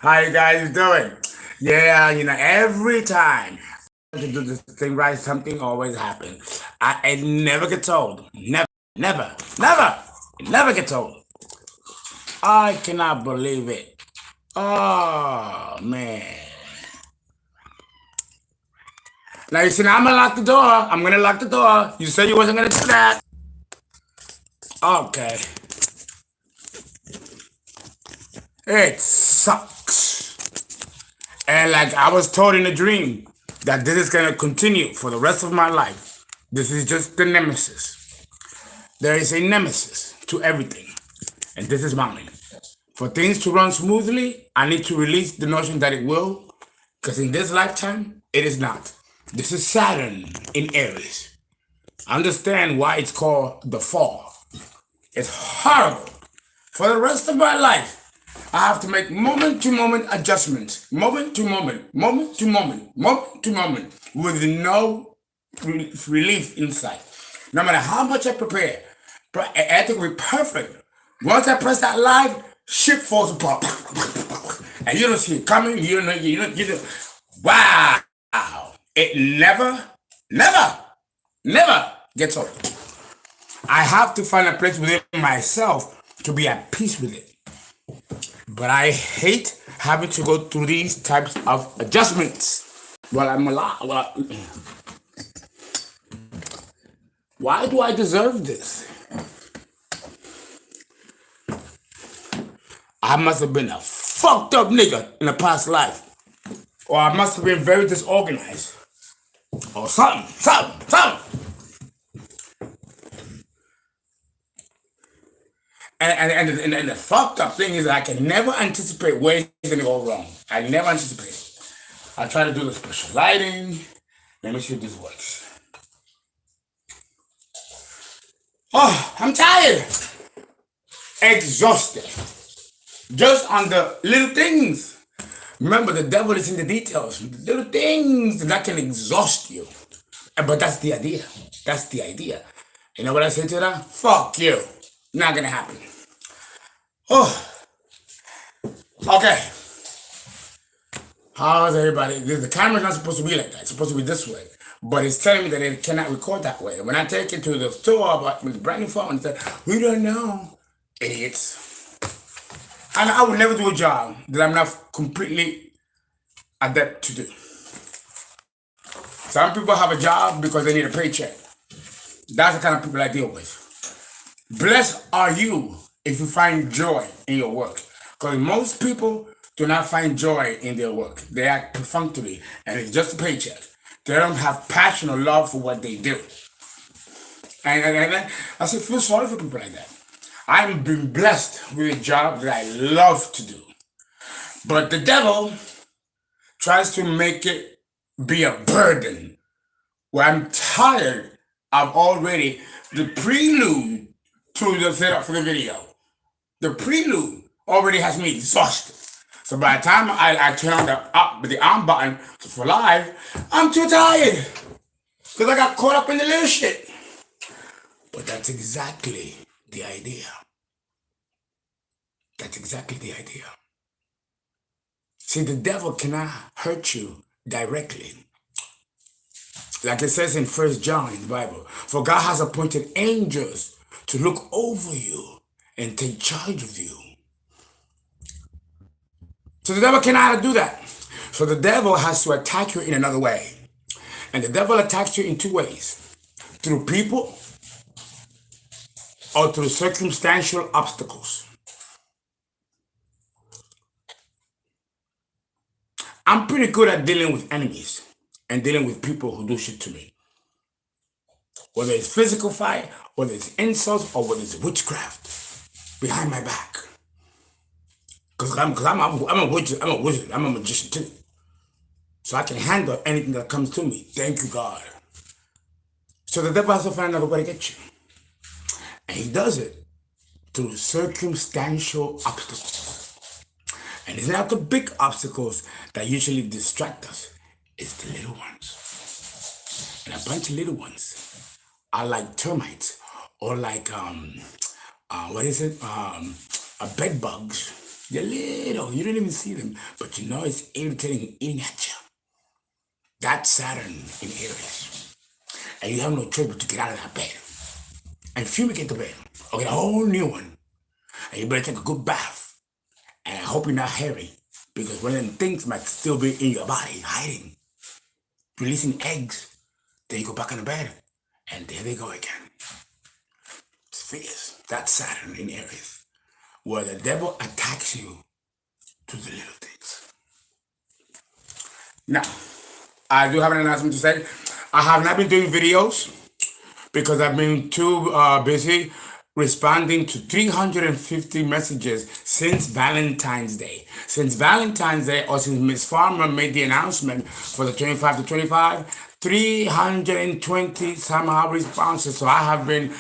How you guys doing? Yeah, every time I do this thing right, something always happens. I never get told. Never, never, never get told. I cannot believe it. Oh man. Now you see, now I'm gonna lock the door. I'm gonna lock the door. You said you wasn't gonna do that. Okay. It sucks. And like I was told in a dream that this is gonna continue for the rest of my life. This is just the nemesis. There is a nemesis to everything, and this is mine. For things to run smoothly, I need to release the notion that it will, because in this lifetime, it is not. This is Saturn in Aries. Understand why it's called the fall. It's horrible. For the rest of my life, I have to make moment-to-moment adjustments. Moment to moment, moment to moment, moment to moment, with no relief inside. No matter how much I prepare, everything will be perfect. Once I press that live, shit falls apart. And you don't see it coming, you don't. Wow. It never gets old. I have to find a place within myself to be at peace with it. But I hate having to go through these types of adjustments. Why do I deserve this? I must have been a fucked up nigga in a past life. Or I must have been very disorganized. Or something. And the fucked up thing is I can never anticipate where it's gonna go wrong. I never anticipate it. I try to do the special lighting. Let me see if this works. Oh, I'm tired. Exhausted. Just on the little things. Remember, the devil is in the details. The little things that can exhaust you. But that's the idea. That's the idea. You know what I say to that? Fuck you. Not gonna happen. Oh. Okay. How's everybody? The camera's not supposed to be like that. It's supposed to be this way. But it's telling me that it cannot record that way. When I take it to the store with the brand new phone, it says, we don't know. Idiots. And I would never do a job that I'm not completely adept to do. Some people have a job because they need a paycheck. That's the kind of people I deal with. Blessed are you if you find joy in your work. Because most people do not find joy in their work. They act perfunctory and it's just a paycheck. They don't have passion or love for what they do. And I say, feel sorry for people like that. I've been blessed with a job that I love to do. But the devil tries to make it be a burden. Where I'm tired of already the prelude to the setup for the video. The prelude already has me exhausted. So by the time I turn on the on button for live, I'm too tired. Because I got caught up in the little shit. But that's exactly the idea. That's exactly the idea. See, the devil cannot hurt you directly. Like it says in 1 John in the Bible, for God has appointed angels to look over you and take charge of you. So the devil cannot do that. So the devil has to attack you in another way. And the devil attacks you in two ways. Through people or through circumstantial obstacles. I'm pretty good at dealing with enemies and dealing with people who do shit to me. Whether it's physical fight, whether it's insults, or whether it's witchcraft behind my back. Because I'm a wizard, I'm a magician too. So I can handle anything that comes to me. Thank you, God. So the devil has to find another way to get you. And he does it through circumstantial obstacles. And it's not the big obstacles that usually distract us. It's the little ones. And a bunch of little ones are like termites or like, bed bugs They're little. You don't even see them, but you know it's irritating eating at you. That's Saturn in Aries. And you have no choice but to get out of that bed and fumigate the bed or get a whole new one. And you better take a good bath. And I hope you're not hairy, because one of them things might still be in your body, hiding, releasing eggs. Then you go back on the bed, and there they go again. It's fierce. That's Saturn in Aries, where the devil attacks you to the little things. Now, I do have an announcement to say. I have not been doing videos because I've been too busy responding to 350 messages since Valentine's Day. Since Valentine's Day, or since Miss Farmer made the announcement for the 25 to 25, 320 somehow responses. So I have been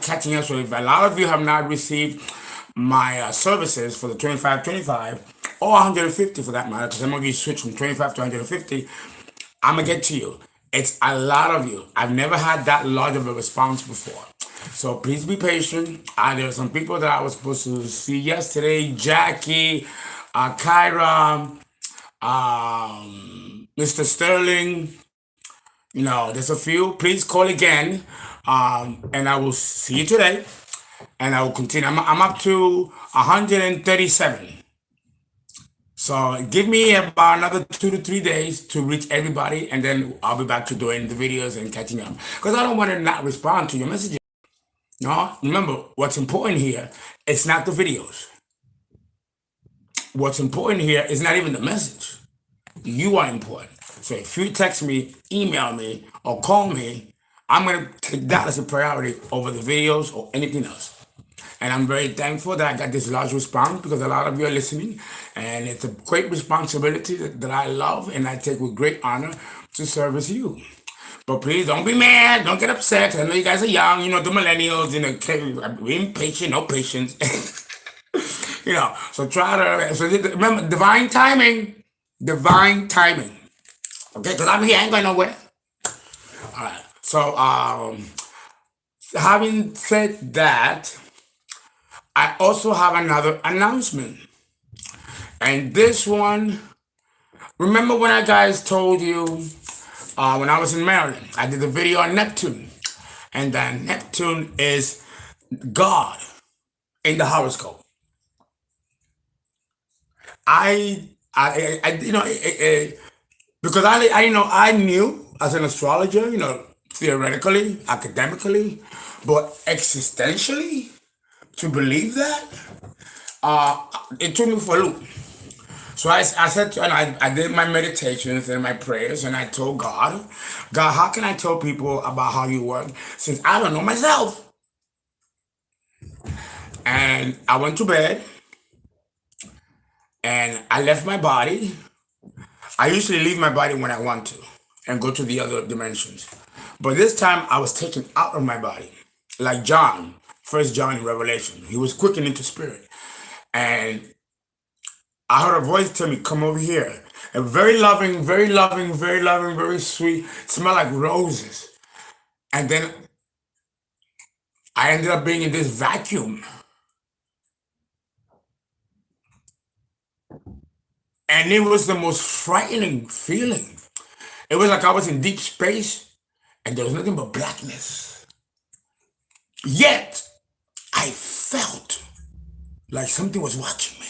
catching up. So if a lot of you have not received my services for the 25-25, or 150 for that matter, because some of you switched from 25 to 150, I'm going to get to you. It's a lot of you. I've never had that large of a response before. So please be patient. There are some people that I was supposed to see yesterday. Jackie, Kyra, Mr. Sterling. You know, there's a few. Please call again. And I will see you today. And I will continue. I'm up to 137. So give me about another 2 to 3 days to reach everybody, and then I'll be back to doing the videos and catching up. Because I don't want to not respond to your messages. No, remember, what's important here is not the videos. What's important here is not even the message. You are important. So if you text me, email me, or call me, I'm going to take that as a priority over the videos or anything else. And I'm very thankful that I got this large response, because a lot of you are listening. And it's a great responsibility that I love and I take with great honor to service you. But please don't be mad. Don't get upset. I know you guys are young. You know, the millennials, you know, we're impatient, no patience. You know, so remember, divine timing. Divine timing. Okay, because I'm here, I ain't going nowhere. All right. So, having said that, I also have another announcement. And this one, remember when I guys told you when I was in Maryland, I did a video on Neptune. And then Neptune is God in the horoscope. Because I knew as an astrologer, you know, theoretically, academically, but existentially, to believe that, it took me for a loop. So I said, and I did my meditations and my prayers, and I told God, how can I tell people about how you work since I don't know myself? And I went to bed, and I left my body. I usually leave my body when I want to and go to the other dimensions. But this time I was taken out of my body. Like John, 1 John in Revelation. He was quickened into spirit. And I heard a voice tell me, come over here. And very loving, very loving, very loving, very sweet. Smell like roses. And then I ended up being in this vacuum. And it was the most frightening feeling. It was like I was in deep space and there was nothing but blackness. Yet, I felt like something was watching me.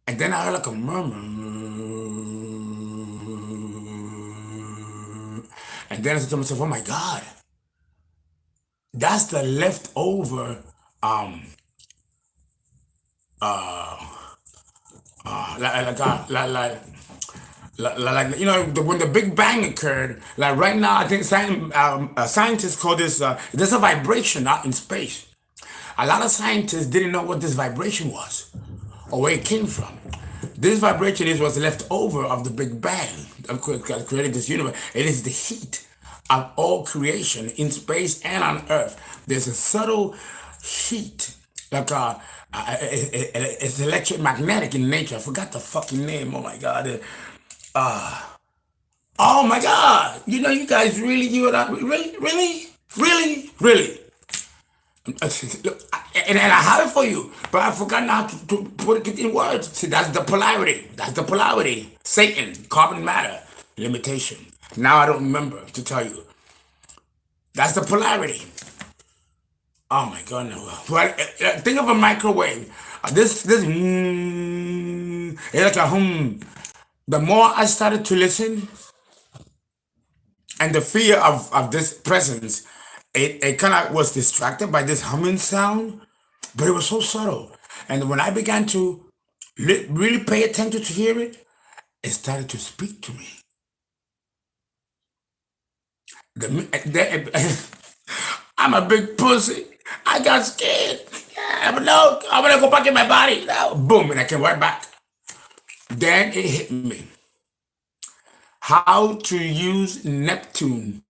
And then I heard like a murmur. And then I said to myself, oh my God, that's the leftover, like you know, when the Big Bang occurred, like right now, I think scientists call this, there's a vibration out in space. A lot of scientists didn't know what this vibration was or where it came from. This vibration is what's left over of the Big Bang that created this universe. It is the heat of all creation in space and on Earth. There's a subtle heat, like it's electromagnetic in nature. I forgot the fucking name. Oh my God. Oh my God. You know, you guys really, really. Look, and I have it for you, but I forgot now to put it in words. See, that's the polarity. That's the polarity. Satan, carbon matter, limitation. Now I don't remember to tell you. That's the polarity. Oh my God! No. Well, think of a microwave. This it's like a hum. The more I started to listen, and the fear of this presence, it kind of was distracted by this humming sound, but it was so subtle. And when I began to really pay attention to hear it, it started to speak to me. I'm a big pussy. I got scared. Yeah, but no, I'm gonna go back in my body. Now, boom, and I came right back. Then it hit me. How to use Neptune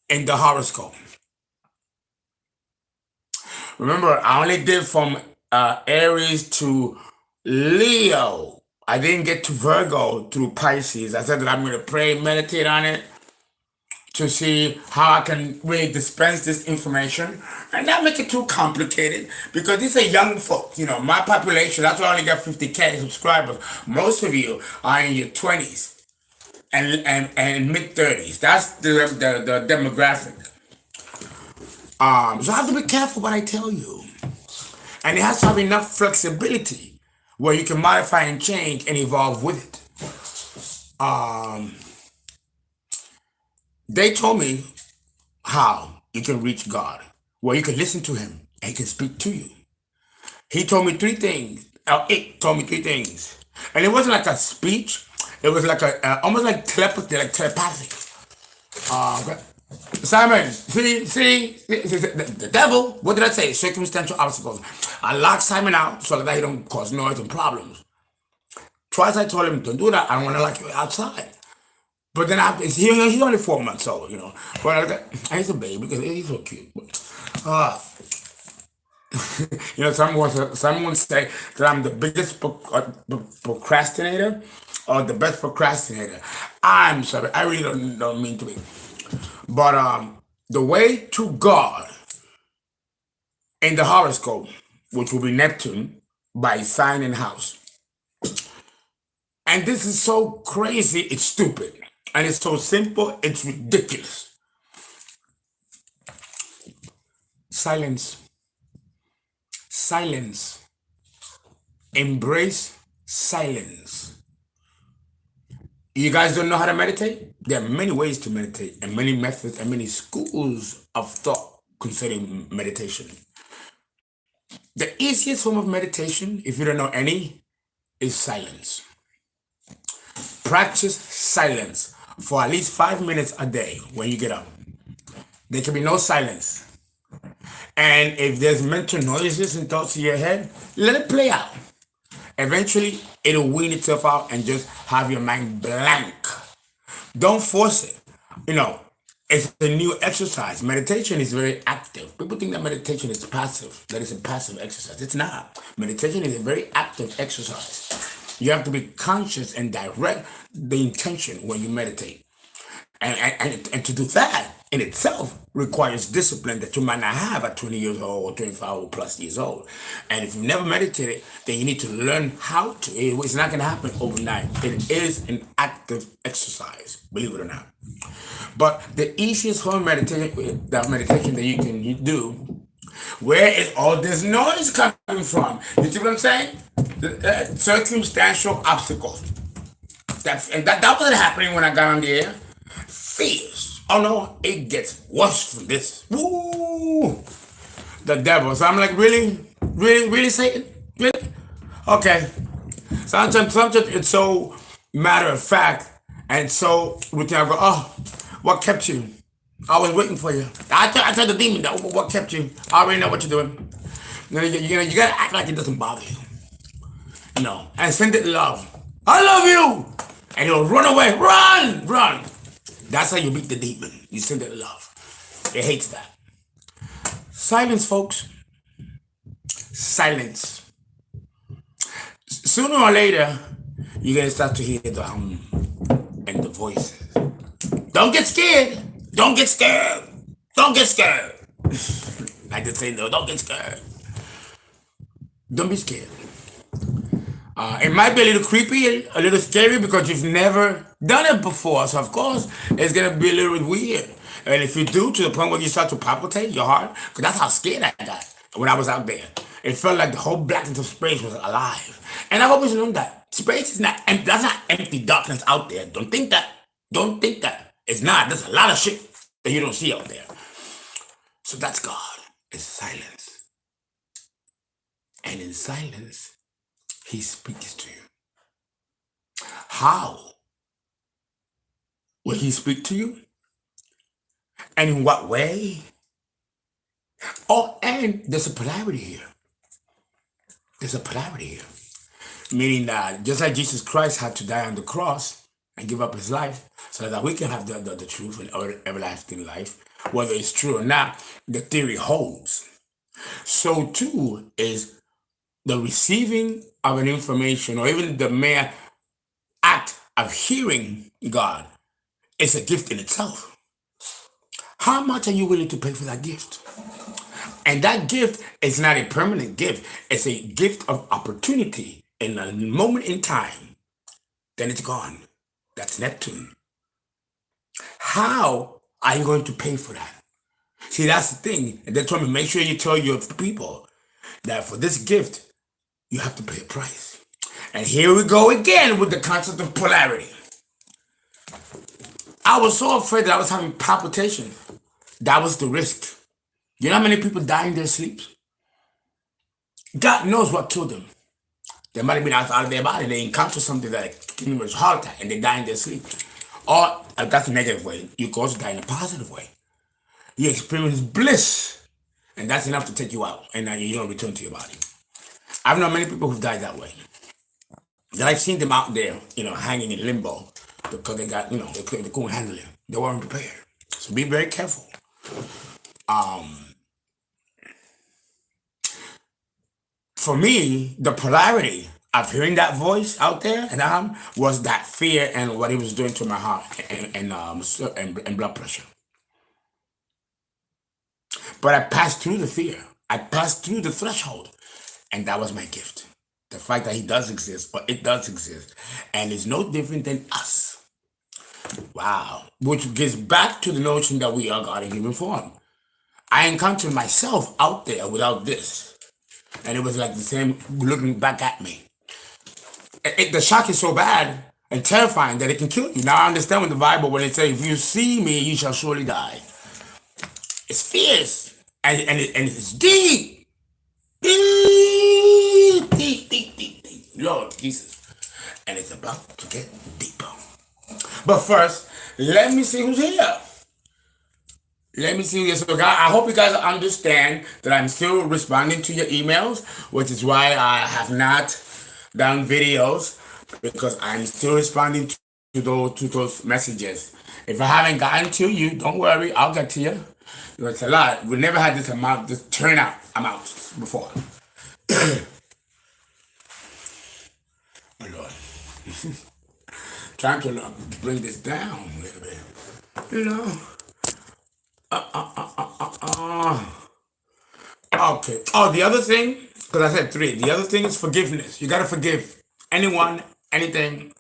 in the horoscope. Remember, I only did from Aries to Leo. I didn't get to Virgo through Pisces. I said that I'm going to pray, meditate on it to see how I can really dispense this information and not make it too complicated because these are young folks. You know, my population, that's why I only got 50K subscribers. Most of you are in your 20s and mid 30s. That's the demographic. So I have to be careful what I tell you. And it has to have enough flexibility where you can modify and change and evolve with it. They told me how you can reach God, where you can listen to him and he can speak to you. He told me three things. It told me three things. And it wasn't like a speech. It was like almost like telepathy, like telepathic. Simon, see, the devil, what did I say? Circumstantial obstacles. I locked Simon out so that he don't cause noise and problems. Twice I told him, don't do that. I don't want to lock you outside. But then he's only 4 months old, you know. But he's a baby because he's so cute. You know, someone say that I'm the biggest procrastinator or the best procrastinator. I'm sorry, I really don't mean to be. But the way to God in the horoscope, which will be Neptune, by sign and house. And this is so crazy, it's stupid. And it's so simple, it's ridiculous. Silence. Silence. Embrace silence. You guys don't know how to meditate? There are many ways to meditate and many methods and many schools of thought concerning meditation. The easiest form of meditation, if you don't know any, is silence. Practice silence for at least 5 minutes a day when you get up. There can be no silence. And if there's mental noises and thoughts in your head, let it play out. Eventually, it'll wean itself out and just have your mind blank. Don't force it. You know, it's a new exercise. Meditation is very active. People think that meditation is passive, that it's a passive exercise. It's not. Meditation is a very active exercise. You have to be conscious and direct the intention when you meditate. And to do that in itself requires discipline that you might not have at 20 years old or 25 or plus years old. And if you've never meditated, then you need to learn how to. It's not going to happen overnight. It is an active exercise, believe it or not. But the easiest form of meditation that you can do, where is all this noise coming from? You see what I'm saying? Circumstantial obstacles. That wasn't happening when I got on the air. Fears. Oh no, it gets worse from this. Woo! The devil. So I'm like, really, Satan? Really? Okay. Sometimes it's so matter of fact and so routine. I go, oh, what kept you? I was waiting for you. I told the demon that. What kept you? I already know what you're doing. You gotta act like it doesn't bother you. You know, and send it love. I love you! And he'll run away. Run! That's how you beat the demon. You send it love. It hates that. Silence, folks. Silence. Sooner or later, you're gonna start to hear the hum and the voices. Don't get scared. Don't get scared. I just say, no, don't get scared. Don't be scared. It might be a little creepy, a little scary because you've never done it before. So of course, it's gonna be a little bit weird. And if you do, to the point where you start to palpitate your heart, because that's how scared I got when I was out there. It felt like the whole blackness of space was alive. And I've always known that space is not empty. That's not empty darkness out there. Don't think that. Don't think that. It's not. There's a lot of shit that you don't see out there. So that's God. It's silence. And in silence, He speaks to you. How will He speak to you? And in what way? Oh, and there's a polarity here. There's a polarity here. Meaning that just like Jesus Christ had to die on the cross and give up His life so that we can have the truth and everlasting life, whether it's true or not, the theory holds. So too is the receiving of an information, or even the mere act of hearing God, is a gift in itself. How much are you willing to pay for that gift? And that gift is not a permanent gift. It's a gift of opportunity in a moment in time. Then it's gone. That's Neptune. How are you going to pay for that? See, that's the thing. And they told me, make sure you tell your people that for this gift, you have to pay a price. And here we go again with the concept of polarity. I was so afraid that I was having palpitations. That was the risk. You know how many people die in their sleeps? God knows what killed them. They might have been out of their body. They encountered something that gave them a heart attack and they die in their sleep. Or that's a negative way. You can also die in a positive way. You experience bliss, and that's enough to take you out, and then you don't return to your body. I've known many people who've died that way. Then I've seen them out there, hanging in limbo because they got, they couldn't handle it. They weren't prepared. So be very careful. For me, the polarity of hearing that voice out there and was that fear and what it was doing to my heart and blood pressure. But I passed through the fear. I passed through the threshold, and that was my gift. The fact that He does exist, or it does exist, and it's no different than us. Wow. Which gets back to the notion that we are God in human form. I encountered myself out there without this, and it was like the same looking back at me. The shock is so bad and terrifying that it can kill you. Now I understand with the Bible when it says, if you see me, you shall surely die. It's fierce, and it's deep. Deep. Lord Jesus. And it's about to get deeper. But first, let me see who's here. Let me see who's here. So guys, I hope you guys understand that I'm still responding to your emails, which is why I have not done videos, because I'm still responding to those messages. If I haven't gotten to you, don't worry, I'll get to you. It's a lot. We never had this turnout amount before. Oh Lord. Trying to bring this down a little bit. Okay. Oh, the other thing, because I said 3. The other thing is forgiveness. You gotta forgive anyone, anything.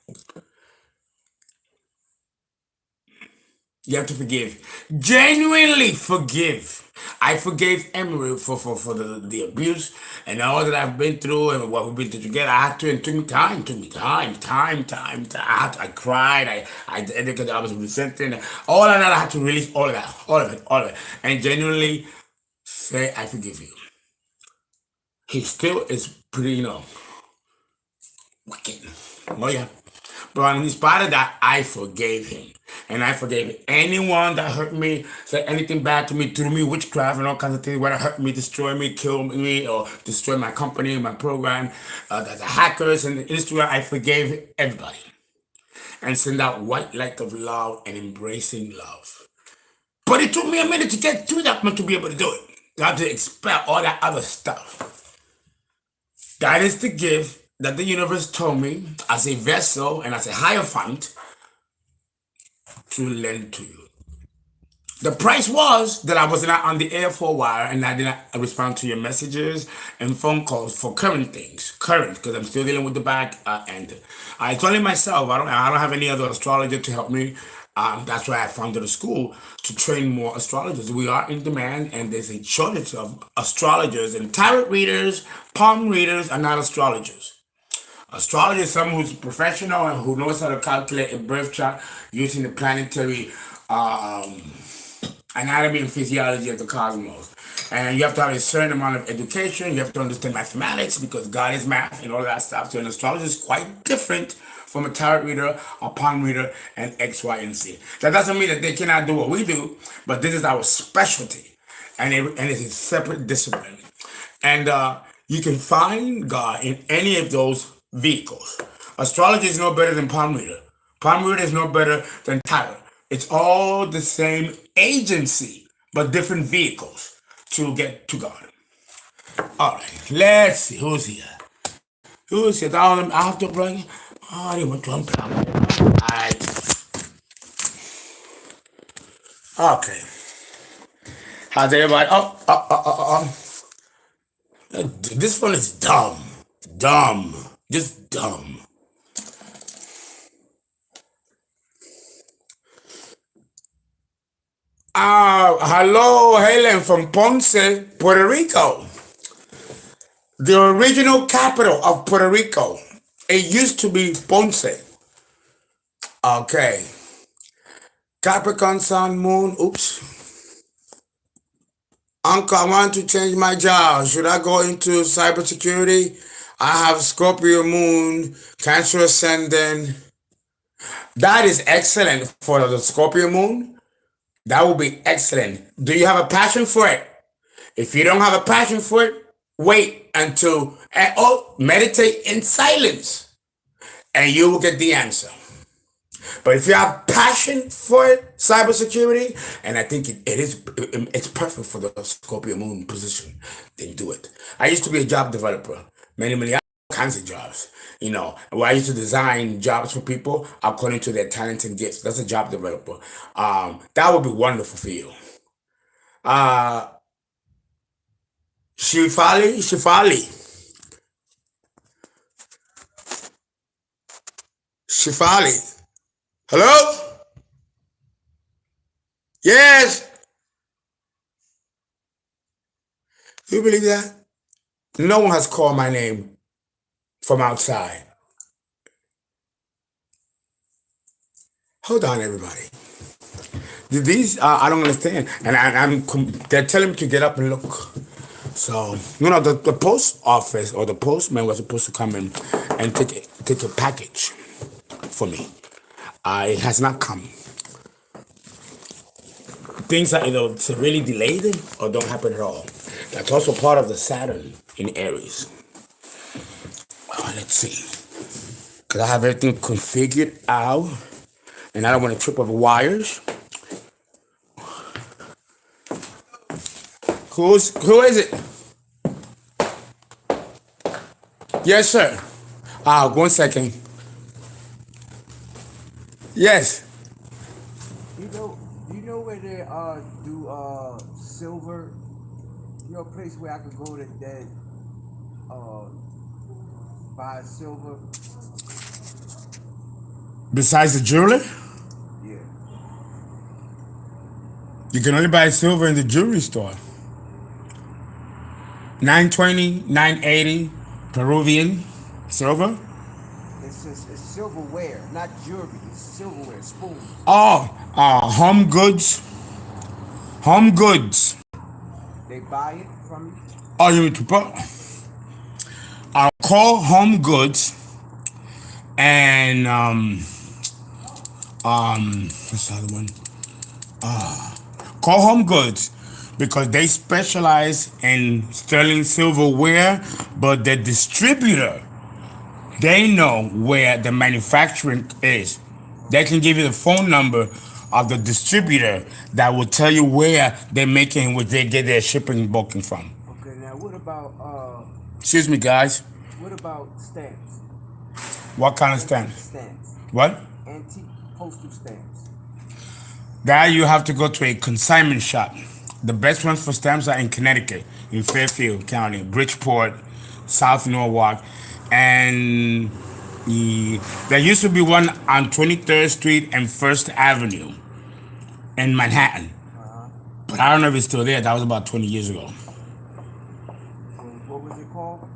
You have to forgive. Genuinely forgive. I forgave Emery for the abuse and all that I've been through and what we've been through together. I had to, and it took me time. I cried. Because I was resenting. All of that, I had to release all of that. All of it. And genuinely say, I forgive you. He still is pretty, wicked. Oh yeah. But in spite of that, I forgave him. And I forgave anyone that hurt me, said anything bad to me, threw me witchcraft and all kinds of things, whether hurt me, destroy me, kill me, or destroy my company, my program, the hackers and the industry. I forgave everybody. And send out white light of love and embracing love. But it took me a minute to get through that to be able to do it. I had to expel all that other stuff. That is the gift that the universe told me as a vessel and as a hierophant to lend to you. The price was that I was not on the air for a while and I did not respond to your messages and phone calls for current things. Current, because I'm still dealing with the back end. It's only myself. I don't have any other astrologer to help me. That's why I founded a school to train more astrologers. We are in demand and there's a shortage of astrologers and tarot readers, palm readers are not astrologers. Astrology is someone who's professional and who knows how to calculate a birth chart using the planetary anatomy and physiology of the cosmos. And you have to have a certain amount of education. You have to understand mathematics because God is math and all that stuff. So an astrologer is quite different from a tarot reader, a palm reader, and X, Y, and Z. That doesn't mean that they cannot do what we do, but this is our specialty. And it's a separate discipline. And you can find God in any of those vehicles. Astrology is no better than palm reader. Palm reader is no better than tarot. It's all the same agency, but different vehicles to get to God. All right, let's see who's here. Who's here? I have to bring. Oh, I didn't want to unplug. All right. Okay. How's everybody? This one is dumb. Dumb. Just dumb. Hello, Helen from Ponce, Puerto Rico. The original capital of Puerto Rico. It used to be Ponce. Okay. Capricorn, Sun, Moon. Oops. Uncle, I want to change my job. Should I go into cybersecurity? I have Scorpio Moon, Cancer Ascendant. That is excellent for the Scorpio Moon. That will be excellent. Do you have a passion for it? If you don't have a passion for it, wait until, meditate in silence and you will get the answer. But if you have passion for it, cybersecurity, and I think it's perfect for the Scorpio Moon position, then do it. I used to be a job developer, many kinds of jobs, where I used to design jobs for people according to their talents and gifts. That's a job developer. That would be wonderful for you. Shifali. Hello? Yes. You believe that? No one has called my name from outside. Hold on, everybody. These I don't understand, and they're telling me to get up and look. So the post office or the postman was supposed to come in and take a package for me. It has not come. Things are either severely delayed or don't happen at all. That's also part of the Saturn in Aries. Let's see. Because I have everything configured out. And I don't want to trip over wires. Who is it? Yes, sir. 1 second. Yes. You know where they do silver? You know a place where I could go to that buy silver? Besides the jeweler? Yeah. You can only buy silver in the jewelry store. 920, 980 Peruvian silver. It's silverware, not jewelry. It's silverware, spoons. Home goods. Home goods. They buy it from you? Oh, you need to put. I'll call Home Goods and what's the other one? Call Home Goods because they specialize in sterling silverware, but the distributor, they know where the manufacturing is. They can give you the phone number of the distributor that will tell you where they're making, where they get their shipping booking from. Okay, now what about Excuse me, guys. what about stamps? What kind of stamps? Stamps. What? Antique postal stamps. That you have to go to a consignment shop. The best ones for stamps are in Connecticut, in Fairfield County, Bridgeport, South Norwalk, and there used to be one on 23rd Street and First Avenue in Manhattan. Uh-huh. But I don't know if it's still there. That was about 20 years ago. And what was it called?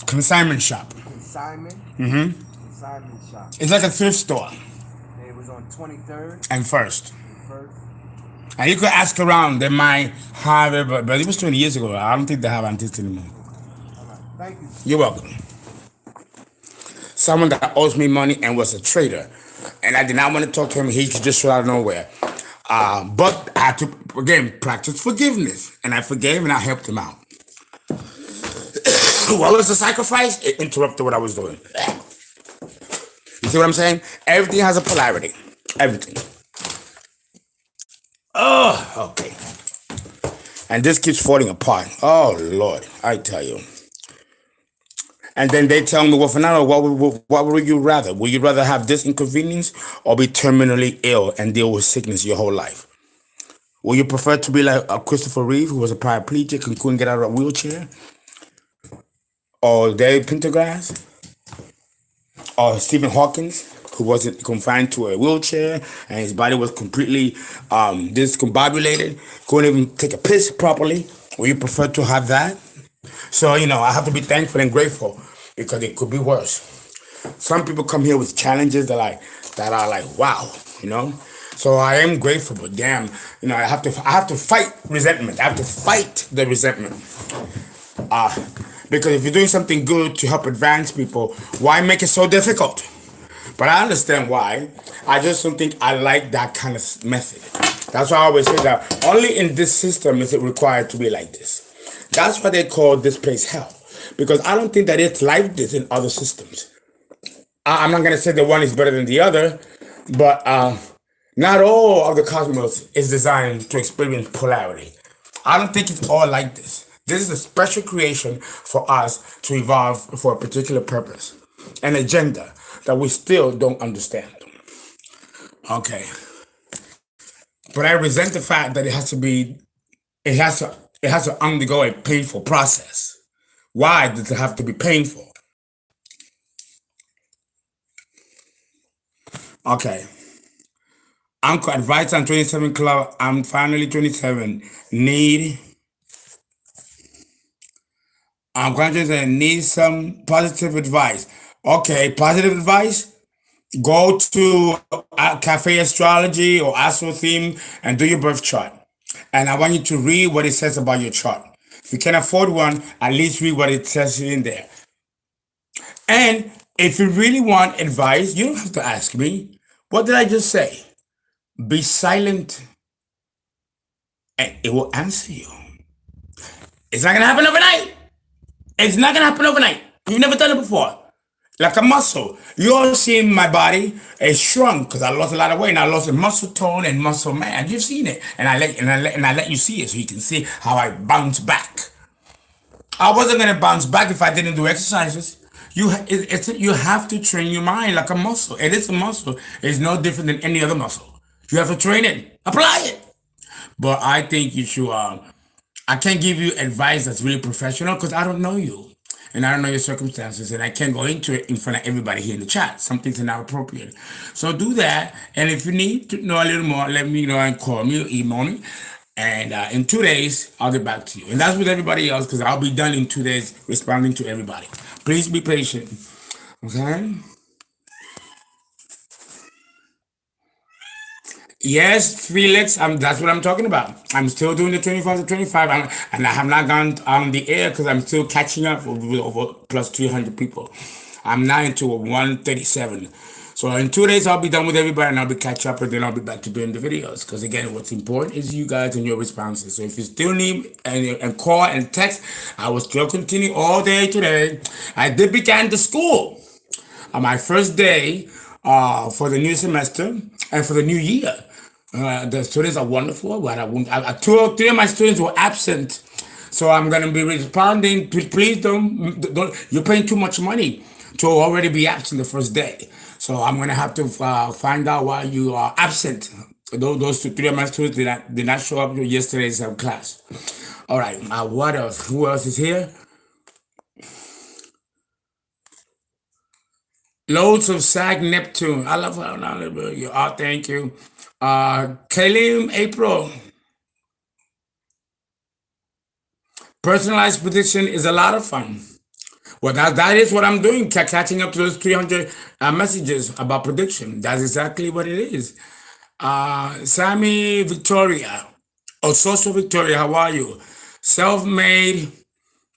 Consignment shop. Consignment? Consignment shop. It's like a thrift store And it was on 23rd and First. and 1st. And you could ask around. They might have it, but it was 20 years ago. I don't think they have antiques anymore. Okay. All right. Thank you. You're welcome. Someone that owes me money and was a trader. And I did not want to talk to him. He just showed out of nowhere. But I had to, again, practice forgiveness. And I forgave and I helped him out. What was the sacrifice? It interrupted what I was doing. You see what I'm saying? Everything has a polarity. Everything. Oh, okay. And this keeps falling apart. Oh, Lord, I tell you. And then they tell me, well, Fernando, what would you rather? Would you rather have this inconvenience or be terminally ill and deal with sickness your whole life? Would you prefer to be like a Christopher Reeve, who was a paraplegic and couldn't get out of a wheelchair? Or David Pendergrass? Or Stephen Hawkins, who wasn't confined to a wheelchair and his body was completely discombobulated, couldn't even take a piss properly? Would you prefer to have that? So, I have to be thankful and grateful because it could be worse. Some people come here with challenges that are like, wow. So I am grateful, but damn, I have to fight resentment. I have to fight the resentment. Because if you're doing something good to help advance people, why make it so difficult? But I understand why. I just don't think I like that kind of method. That's why I always say that only in this system is it required to be like this. That's why they call this place hell. Because I don't think that it's like this in other systems. I'm not going to say that one is better than the other, but not all of the cosmos is designed to experience polarity. I don't think it's all like this. This is a special creation for us to evolve for a particular purpose, an agenda that we still don't understand. Okay. But I resent the fact that it has to undergo a painful process. Why does it have to be painful? Okay. Uncle advice on 27 club. I'm finally 27. I'm going to say need some positive advice. Okay, positive advice. Go to Cafe Astrology or Astro Theme and do your birth chart. And I want you to read what it says about your chart. If you can afford one, at least read what it says in there. And if you really want advice, you don't have to ask me. What did I just say? Be silent and it will answer you. It's not going to happen overnight. It's not going to happen overnight. You've never done it before. Like a muscle. You all seen my body. It shrunk because I lost a lot of weight and I lost a muscle tone and muscle mass. You've seen it. And I let you see it so you can see how I bounce back. I wasn't going to bounce back if I didn't do exercises. You have to train your mind like a muscle. It is a muscle. It's no different than any other muscle. You have to train it. Apply it. But I think you should, I can't give you advice that's really professional because I don't know you. And I don't know your circumstances. And I can't go into it in front of everybody here in the chat. Some things are not appropriate. So do that. And if you need to know a little more, let me know and call me or email me. And in 2 days, I'll get back to you. And that's with everybody else because I'll be done in 2 days responding to everybody. Please be patient. Okay? Yes, Felix, that's what I'm talking about. I'm still doing the 25 to 25, and I have not gone on the air because I'm still catching up with over plus 300 people. I'm now into 137. So in 2 days, I'll be done with everybody, and I'll be catch up, and then I'll be back to doing the videos. Because again, what's important is you guys and your responses. So if you still need and call and text, I will still continue all day today. I did begin the school on my first day for the new semester and for the new year. The students are wonderful, but two or three of my students were absent. So I'm going to be responding. Please don't, you're paying too much money to already be absent the first day. So I'm going to have to find out why you are absent. Those three of my students did not show up to yesterday's class. All right. What else? Who else is here? Loads of Sag Neptune. I love how you. Oh, thank you. Kalim April. Personalized prediction is a lot of fun. Well, that is what I'm doing, catching up to those 300 messages about prediction. That's exactly what it is. Sammy Victoria, or Social Victoria, how are you? Self-made,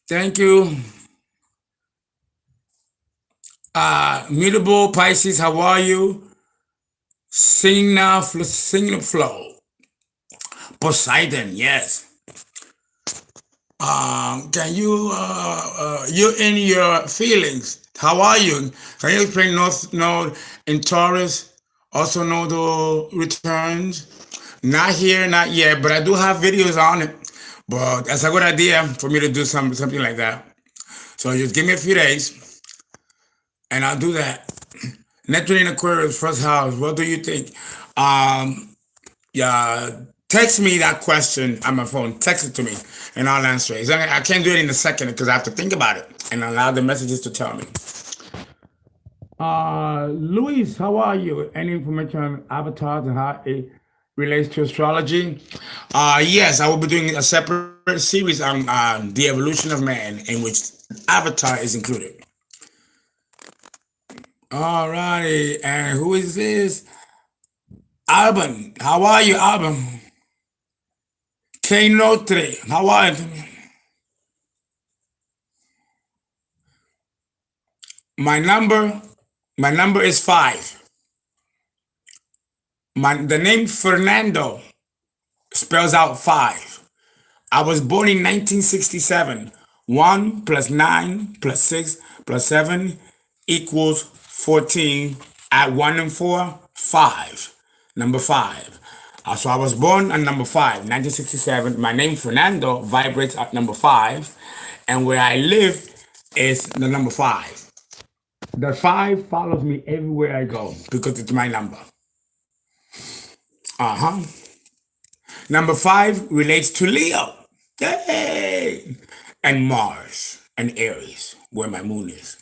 thank you. Mutable Pisces, how are you? Singing flow. Poseidon, yes. Can you, you in your feelings, how are you? Can you explain North Node in Taurus? Also know the returns? Not here, not yet, but I do have videos on it. But that's a good idea for me to do something like that. So just give me a few days and I'll do that. Neptune in Aquarius, first house. What do you think? Yeah, text me that question on my phone. Text it to me, and I'll answer it. I can't do it in a second because I have to think about it and allow the messages to tell me. Luis, how are you? Any information on avatars and how it relates to astrology? Yes, I will be doing a separate series on the evolution of man, in which avatar is included. All righty, and who is this? Alban, how are you, Alban? K Notre, how are you? My number, my number is 5. The name Fernando spells out 5. I was born in 1967. 1 plus 9 plus 6 plus 7 equals 14. At 1 and 4, 5. Number 5. So I was born on number 5, 1967. My name Fernando vibrates at number 5. And where I live is the number 5. The 5 follows me everywhere I go because it's my number. Uh-huh. Number 5 relates to Leo. Yay! And Mars and Aries, where my moon is.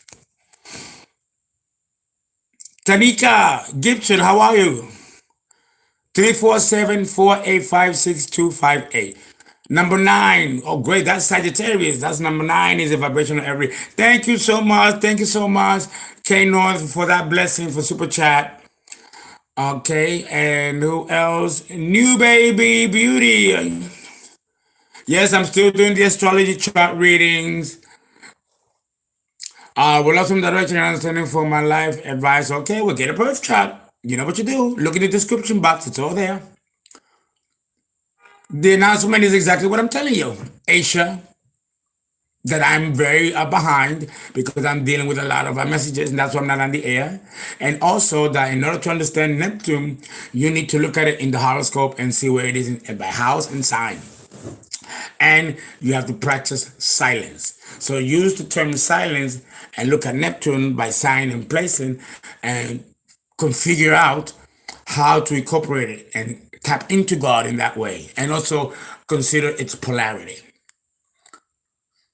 Tanika Gibson, how are you? 347-485-6258. Number 9. Oh, great. That's Sagittarius. That's number 9 is a vibrational every. Thank you so much. Thank you so much, K North, for that blessing for Super Chat. Okay, and who else? New Baby Beauty. Yes, I'm still doing the astrology chart readings. Would love some direction and understanding for my life advice. Okay, we'll get a birth chart. You know what you do. Look in the description box. It's all there. The announcement is exactly what I'm telling you, Asia. That I'm very behind because I'm dealing with a lot of messages and that's why I'm not on the air. And also that in order to understand Neptune, you need to look at it in the horoscope and see where it is by house and sign. And you have to practice silence. So use the term silence and look at Neptune by sign and placing and configure out how to incorporate it and tap into God in that way. And also consider its polarity.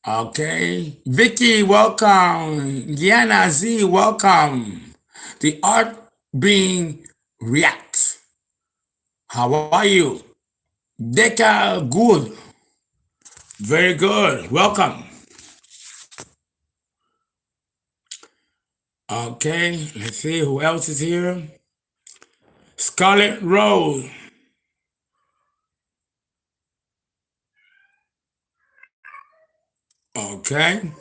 Okay. Vicky, welcome. Gianna Z, welcome. The art being reacts. How are you? Deka, good. Very good. Welcome. Okay, let's see who else is here. Scarlet Rose. Okay.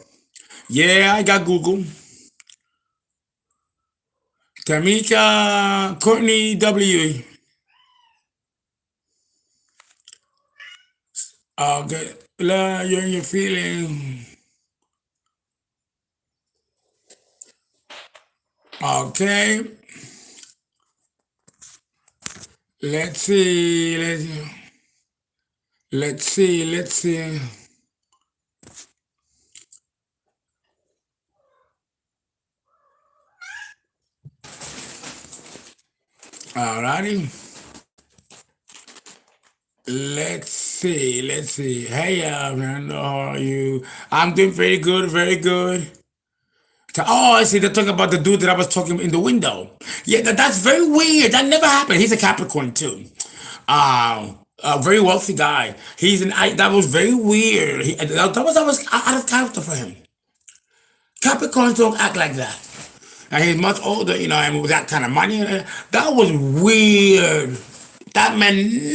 Yeah, I got Google. Tamika Courtney W. Okay. You're in your feeling. Okay. Let's see. Let's see. Alrighty. Let's see. Let's see. Hey, Fernando, how are you? I'm doing very good. Very good. Oh, I see. They're talking about the dude that I was talking in the window. Yeah, that's very weird. That never happened. He's a Capricorn too. A very wealthy guy. That was very weird. That was out of character for him. Capricorns don't act like that. And he's much older, and with that kind of money. That was weird. That man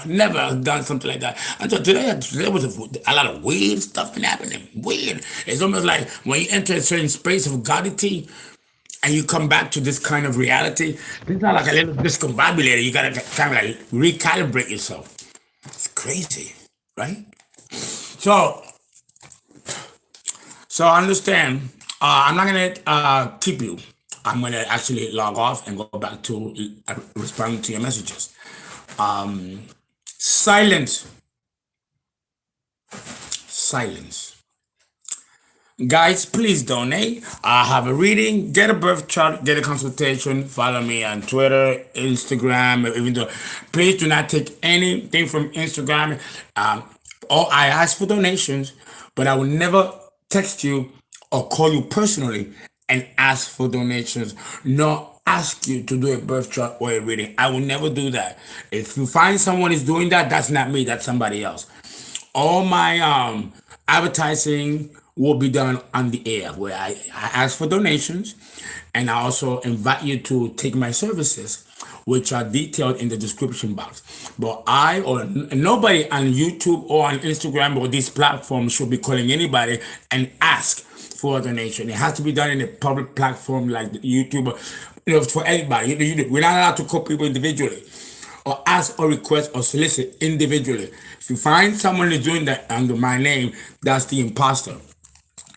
never done something like that. Until today, there was a lot of weird stuff been happening. Weird. It's almost like when you enter a certain space of godity and you come back to this kind of reality, it's not like a little discombobulated. You gotta kind of like recalibrate yourself. It's crazy, right? So, so understand. I'm not gonna keep you. I'm gonna actually log off and go back to responding to your messages. Silence, silence. Guys, please donate. I have a reading, get a birth chart, get a consultation. Follow me on Twitter, Instagram, even though. Please do not take anything from Instagram. I ask for donations, but I will never text you or call you personally and ask for donations, nor ask you to do a birth chart or a reading. I will never do that. If you find someone is doing that, that's not me, that's somebody else. All my advertising will be done on the air where I ask for donations, and I also invite you to take my services, which are detailed in the description box. But I or nobody on YouTube or on Instagram or these platforms should be calling anybody and ask for a donation. It has to be done in a public platform like YouTube, for everybody. We're not allowed to call people individually or ask or request or solicit individually. If you find someone who's doing that under my name, that's the imposter.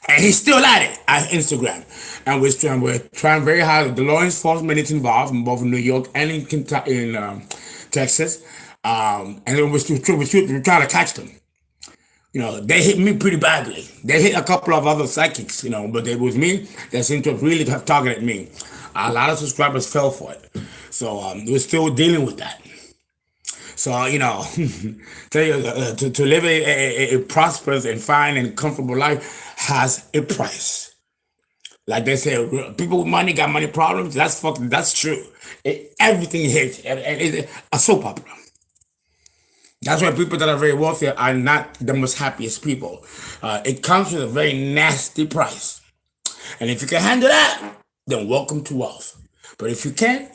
And he's still at it at Instagram. And we're trying very hard. The law enforcement is involved in both New York and in Kentucky, in Texas. And then we're trying to catch them. They hit me pretty badly. They hit a couple of other psychics, but it was me that seemed to really have targeted me. A lot of subscribers fell for it. So we're still dealing with that. So, tell you, to live a prosperous and fine and comfortable life has a price. Like they say, people with money got money problems. That's true. Everything hits. It's a soap opera. That's why people that are very wealthy are not the most happiest people. It comes with a very nasty price. And if you can handle that, then welcome to wealth. But if you can't,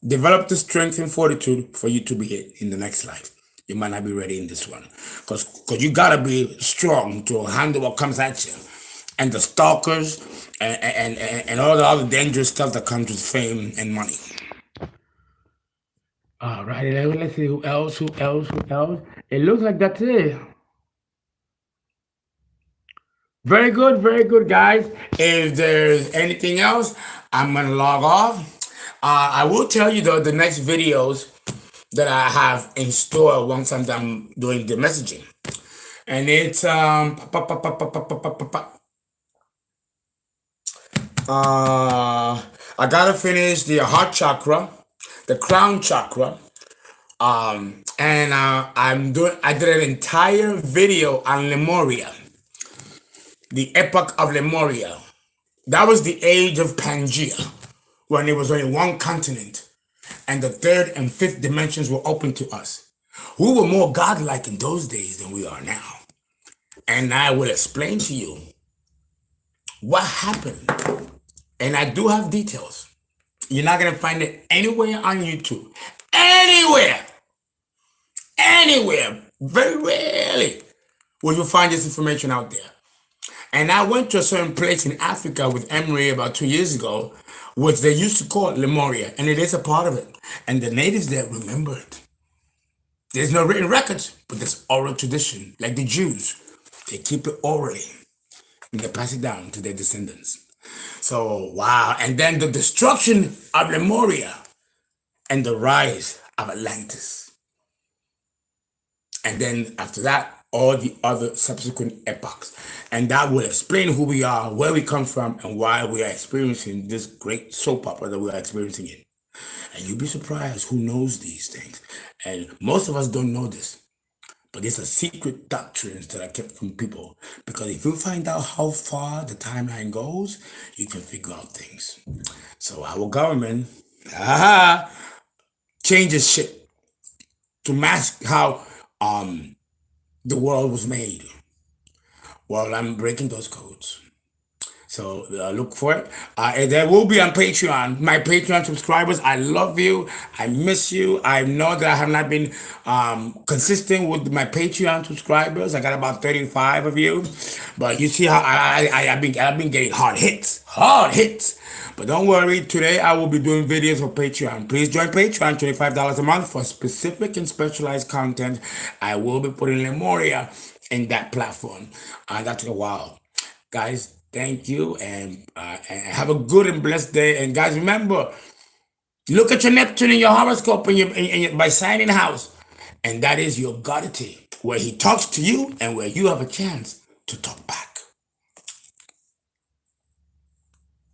develop the strength and fortitude for you to be it in the next life. You might not be ready in this one. Because you gotta be strong to handle what comes at you. And the stalkers and all the other dangerous stuff that comes with fame and money. All right, let's see who else. It looks like that's it. Very good, guys. If there's anything else, I'm gonna log off. I will tell you though the next videos that I have in store once I'm done doing the messaging, and it's I gotta finish the heart chakra, the crown chakra, and I did an entire video on Lemuria, the epoch of Lemuria. That was the age of Pangea, when there was only one continent, and the third and fifth dimensions were open to us. We were more godlike in those days than we are now. And I will explain to you what happened. And I do have details. You're not going to find it anywhere on YouTube. Anywhere. Anywhere. Very rarely will you find this information out there. And I went to a certain place in Africa with Emery about 2 years ago, which they used to call Lemuria, and it is a part of it. And the natives there remembered. There's no written records, but there's oral tradition. Like the Jews, they keep it orally, and they pass it down to their descendants. So, wow. And then the destruction of Lemuria and the rise of Atlantis. And then after that, all the other subsequent epochs. And that will explain who we are, where we come from, and why we are experiencing this great soap opera that we are experiencing it. And you'll be surprised who knows these things. And most of us don't know this. But these are secret doctrines that I kept from people. Because if you find out how far the timeline goes, you can figure out things. So our government, changes shit to mask how the world was made. Well, I'm breaking those codes. So look for it. And there will be on Patreon. My Patreon subscribers, I love you. I miss you. I know that I have not been consistent with my Patreon subscribers. I got about 35 of you, but you see how I've been getting hard hits. But don't worry. Today I will be doing videos for Patreon. Please join Patreon. $25 a month for specific and specialized content. I will be putting Lemuria in that platform. That took a while. Guys, thank you, and have a good and blessed day. And guys, remember, look at your Neptune in your horoscope by signing house, and that is your godity, where he talks to you and where you have a chance to talk back.